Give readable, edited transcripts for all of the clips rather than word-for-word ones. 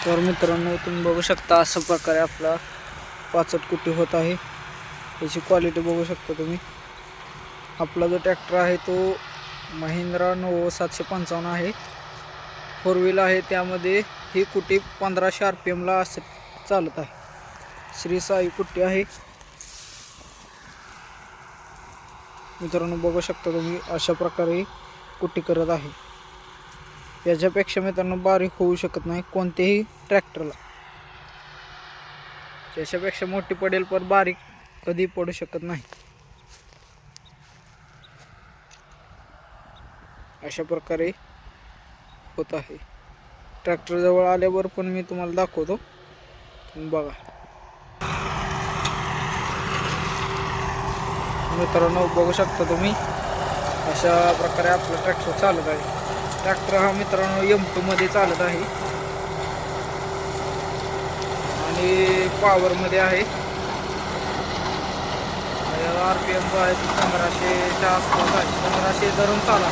तर मित्रांनो, तुम्ही बघू शकता अशा प्रकारे आपला पाचट कुटी होत आहे. याची क्वालिटी बघू शकता तुम्ही. आपला जो ट्रॅक्टर आहे तो महिंद्रा नोव्हो 755 आहे. 4 व्हील आहे. त्यामध्ये ही कुटी 1500 RPM ला असं चालत आहे. श्री साई कुटी आहे. मित्रांनो बघू शकता तुम्ही अशा प्रकारे कुटी करत आहे. याच्यापेक्षा मित्रांनो बारीक होऊ शकत नाही कोणत्याही ट्रॅक्टरला. याच्यापेक्षा मोठी पडेल पण बारीक कधी पडू शकत नाही. अशा प्रकारे होत आहे. ट्रॅक्टर जवळ आल्यावर पण मी तुम्हाला दाखवतो, बघा. मित्रांनो बघू शकता तुम्ही अशा प्रकारे आपला ट्रॅक्टर चालत आहे. ट्रॅक्टर हा मित्रांनो M2 मध्ये चालत आहे आणि पॉवर मध्ये आहे. RPM जो आहे 1500च्या आसपास आहे. 1500 धरून चाला.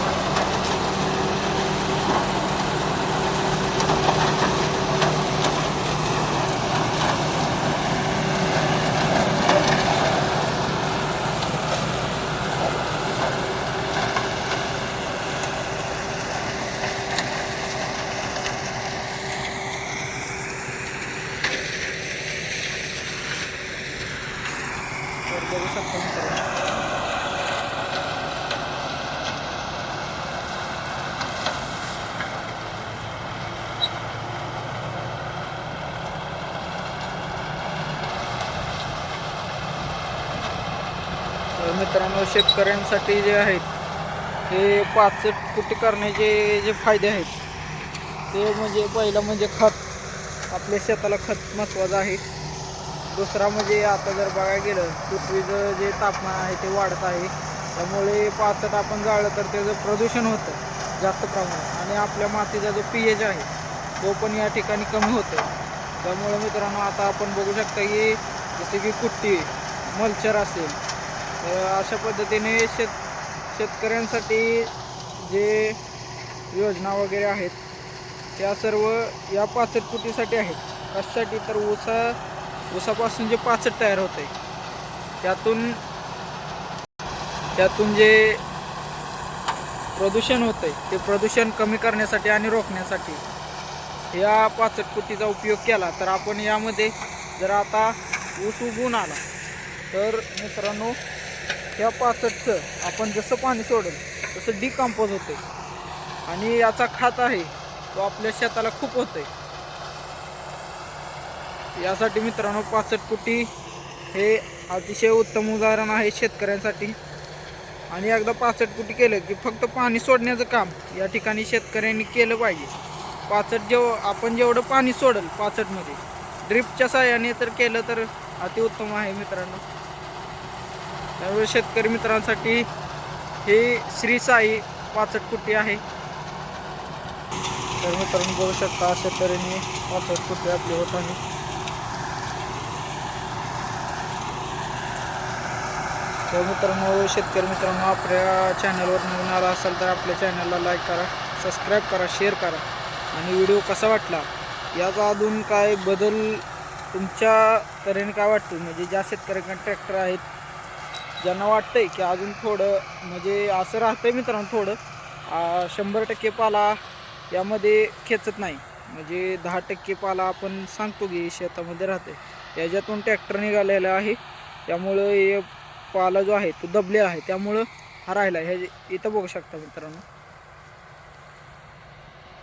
बघू शकता मित्रांनो. तर मित्रांनो, शेतकऱ्यांसाठी जे आहेत हे पाचट कुटी करण्याचे जे फायदे आहेत ते म्हणजे पहिलं म्हणजे खत. आपल्या शेताला खत महत्त्वाचं आहे. दुसरा म्हणजे आता जर बघायला गेलं पृथ्वीचं जे तापमान आहे ते वाढत आहे. त्यामुळे पाचट आपण जाळलं तर त्याचं प्रदूषण होतं जास्त प्रमाणात आणि आपल्या मातीचा जो pH आहे तो पण या ठिकाणी कमी होतो. त्यामुळे मित्रांनो आता आपण बघू शकता की जसे की कुट्टी, मल्चर असेल, अशा पद्धतीने शेतकऱ्यांसाठी जे योजना वगैरे आहेत त्या सर्व या पाचट कुटीसाठी आहेत. कशासाठी तर ऊसापासून जे पाचट तयार होते त्यातून जे प्रदूषण होते ते प्रदूषण कमी करण्यासाठी आणि रोखण्यासाठी या पाचट कुटीचा उपयोग केला तर आपण यामध्ये जर आता ऊस उगवून आला तर मित्रांनो या पाचटचं आपण जसं पाणी सोडेल तसं डिकंपोज होते आणि याचा खत आहे तो आपल्या शेताला खूप होतोय. यासाठी मित्रांनो पाचट कुटी हे अतिशय उत्तम उदाहरण आहे शेतकऱ्यांसाठी. आणि एकदा पाचट कुटी केलं की फक्त पाणी सोडण्याचं काम या ठिकाणी शेतकऱ्यांनी केलं पाहिजे. पाचट आपण जेवढं पाणी सोडेल पाचटमध्ये ड्रिपच्या साहाय्याने तर केलं तर अतिउत्तम आहे मित्रांनो. त्यामुळे शेतकरी मित्रांसाठी हे श्री साई पाचट कुटी आहे. तर मित्रांनो बघू शकता अशा तऱ्हेने पाचट कुटी आपली होत आहे. तर मित्रांनो, शेतकरी मित्रांनो, आपल्या चॅनलवर नवीन आला असाल तर आपल्या चॅनलला लाईक करा, सबस्क्राईब करा, शेअर करा. आणि व्हिडिओ कसा वाटला याचा अजून काय बदल तुमच्या तऱ्हेने काय वाटतं, म्हणजे ज्या शेतकऱ्यांकडे ट्रॅक्टर आहेत ज्यांना वाटतंय की अजून थोडं म्हणजे असं राहतंय मित्रांनो, थोडं 100% पाला यामध्ये खेचत नाही, म्हणजे 10% पाला आपण सांगतो की शेतामध्ये राहते, याच्यातून ट्रॅक्टर निघालेला आहे. त्यामुळं हे पाला जो आहे तो दबले आहे, त्यामुळं हा राहिला हे इथं बघू शकता मित्रांनो.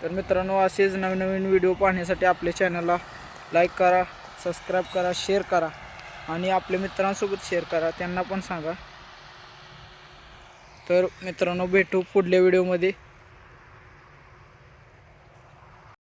तर मित्रांनो, असेच नवीन नवीन व्हिडिओ पाहण्यासाठी आपल्या चॅनलला लाईक करा, सबस्क्राईब करा, शेअर करा आणि आपल्या मित्रांसोबत शेअर करा, त्यांना पण सांगा. तर मित्रांनो, भेटू पुढल्या व्हिडिओमध्ये.